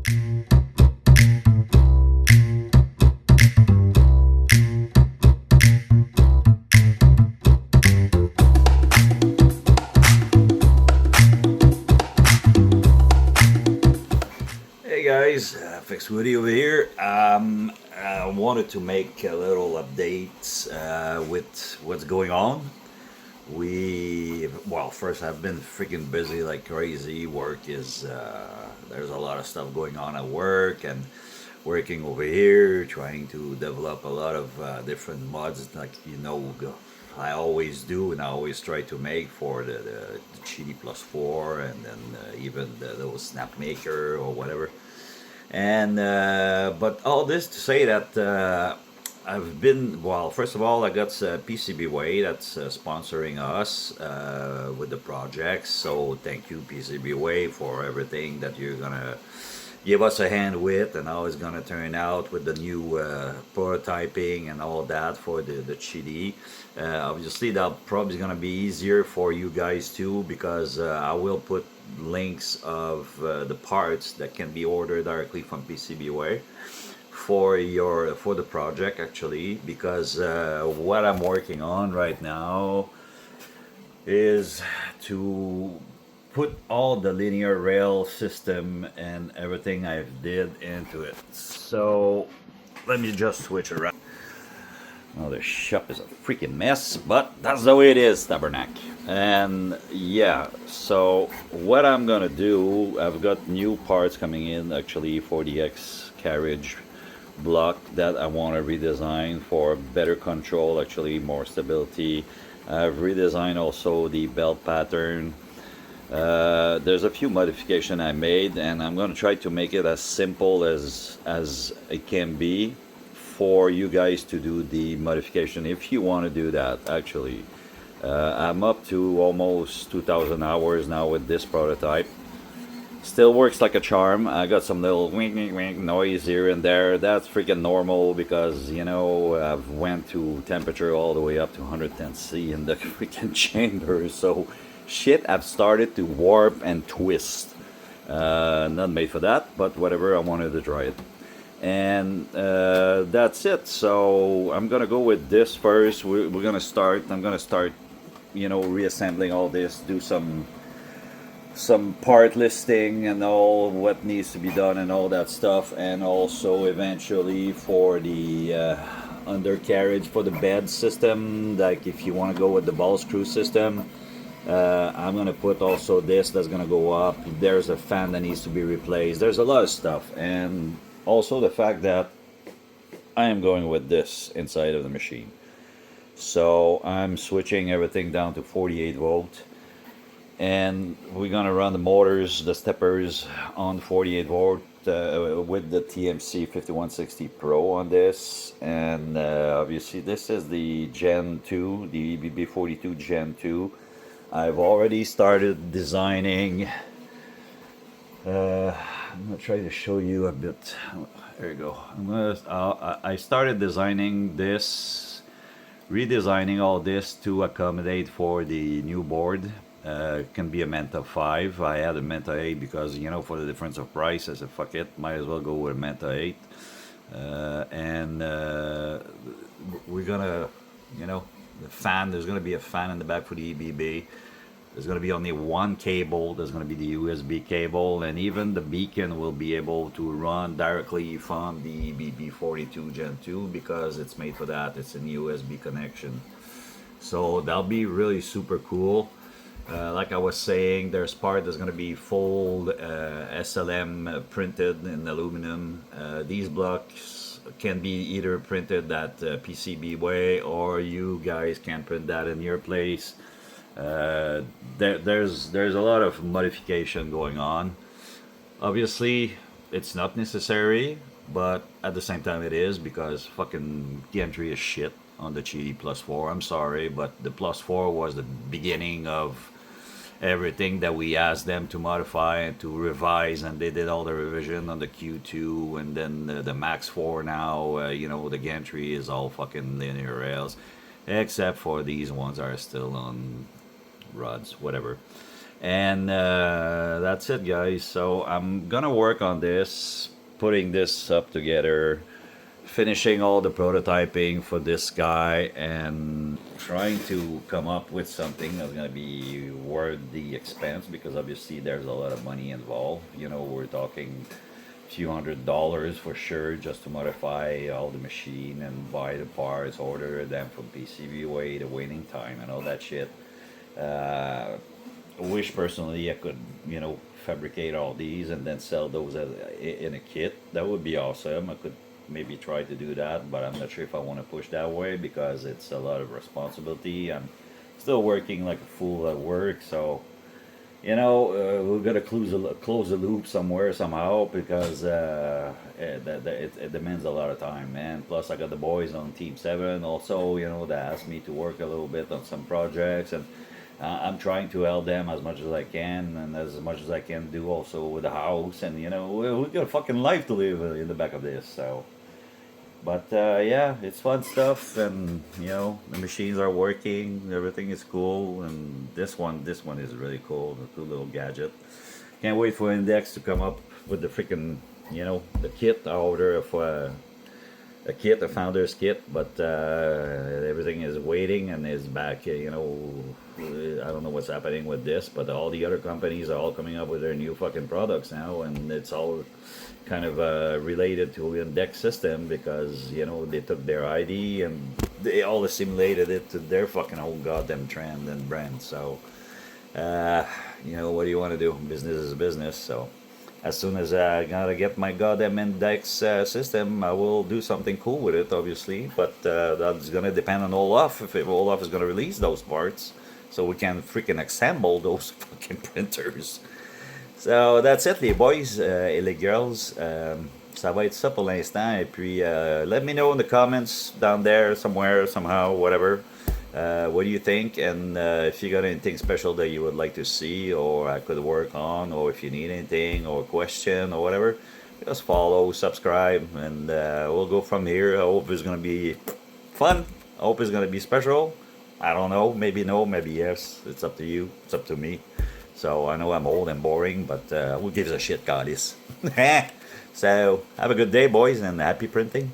Hey guys, Fix Woody over here. I wanted to make a little updates with what's going on. Well, first I've been freaking busy like crazy. There's a lot of stuff going on at work and working over here, trying to develop a lot of different mods like I always do and I always try to make for the QIDI P4 and then even the little snap maker or whatever. And but all this to say that first of all, I got PCBway that's sponsoring us with the projects. So thank you, PCBway, for everything that you're gonna give us a hand with, and how it's gonna turn out with the new prototyping and all that for the QIDI. Obviously, that probably is gonna be easier for you guys too, because I will put links of the parts that can be ordered directly from PCBway for the project actually, because what I'm working on right now is to put all the linear rail system and everything I've did into it. So let me just switch around. Oh, the shop is a freaking mess, but that's the way it is, Tabernacle. And yeah, so what I'm gonna do, I've got new parts coming in actually for the X carriage block that I want to redesign for better control, actually more stability. I've redesigned also the belt pattern. There's a few modifications I made, and I'm going to try to make it as simple as it can be for you guys to do the modification if you want to do that. Actually, I'm up to almost 2,000 hours now with this prototype. Still works like a charm. I got some little wink wink wink noise here and there. That's freaking normal because, you know, I've went to temperature all the way up to 110°C in the freaking chamber. So shit, I've started to warp and twist. Not made for that, but whatever, I wanted to try it. And that's it. So I'm gonna go with this first. I'm gonna start, you know, reassembling all this, do some part listing and all what needs to be done and all that stuff, and also eventually for the undercarriage for the bed system, like if you want to go with the ball screw system, I'm gonna put also this that's gonna go up. There's a fan that needs to be replaced. There's a lot of stuff, and also the fact that I am going with this inside of the machine, so I'm switching everything down to 48 volt. And we're gonna run the motors, the steppers on 48 volt with the TMC 5160 Pro on this. And obviously this is the Gen 2, the EBB42 Gen 2. I've already started designing. I'm gonna try to show you a bit. There you go. I started designing this, redesigning all this to accommodate for the new board. Can be a Manta 5. I had a Manta 8 because, you know, for the difference of price, I said fuck it, might as well go with a Manta 8. And we're gonna, you know, the fan, there's gonna be a fan in the back for the EBB. There's gonna be only one cable, there's gonna be the USB cable, and even the beacon will be able to run directly from the EBB42 Gen 2 because it's made for that. It's an USB connection. So that'll be really super cool. Like I was saying, there's part that's going to be full SLM printed in aluminum. These blocks can be either printed at PCBway, or you guys can print that in your place. There's a lot of modification going on. Obviously, it's not necessary, but at the same time it is, because fucking gantry is shit on the QIDI P4. I'm sorry, but the P4 was the beginning of everything that we asked them to modify and to revise, and they did all the revision on the Q2, and then the Max 4 now. You know, the gantry is all fucking linear rails, except for these ones are still on rods, whatever. And that's it, guys. So I'm gonna work on this, putting this up together, finishing all the prototyping for this guy, and trying to come up with something that's gonna be worth the expense, because obviously there's a lot of money involved. You know, we're talking a few $100s for sure, just to modify all the machine and buy the parts, order them from PCBway, the waiting time and all that shit. uh, I wish personally I could, you know, fabricate all these and then sell those as, in a kit. That would be awesome. I could maybe try to do that, but I'm not sure if I want to push that way because it's a lot of responsibility. I'm still working like a fool at work, so you know, we've got to close the loop somewhere somehow, because it demands a lot of time, and plus I got the boys on Team 7 also, you know, that asked me to work a little bit on some projects, and I'm trying to help them as much as I can, and as much as I can do also with the house, and you know, we got a fucking life to live in the back of this, so. But yeah, it's fun stuff, and you know the machines are working, everything is cool, and this one is really cool. The cool little gadget. Can't wait for Index to come up with the freaking, you know, the kit. I order for a kit, a founder's kit, but everything is waiting and is back. You know, I don't know what's happening with this, but all the other companies are all coming up with their new fucking products now, and it's all kind of related to index system, because you know they took their ID and they all assimilated it to their fucking whole goddamn trend and brand. So you know, what do you want to do? Business is business. So as soon as I gotta get my goddamn index system, I will do something cool with it, obviously. But that's gonna depend on Olaf, if Olaf is gonna release those parts, so we can freaking assemble those fucking printers. So that's it, les boys et les girls. Ça va être ça pour l'instant. Et puis, let me know in the comments down there, somewhere, somehow, whatever. What do you think? And if you got anything special that you would like to see, or I could work on, or if you need anything, or question, or whatever, just follow, subscribe, and we'll go from here. I hope it's going to be fun. I hope it's going to be special. I don't know. Maybe no, maybe yes. It's up to you. It's up to me. So I know I'm old and boring, but who gives a shit, goddess? So have a good day, boys, and happy printing.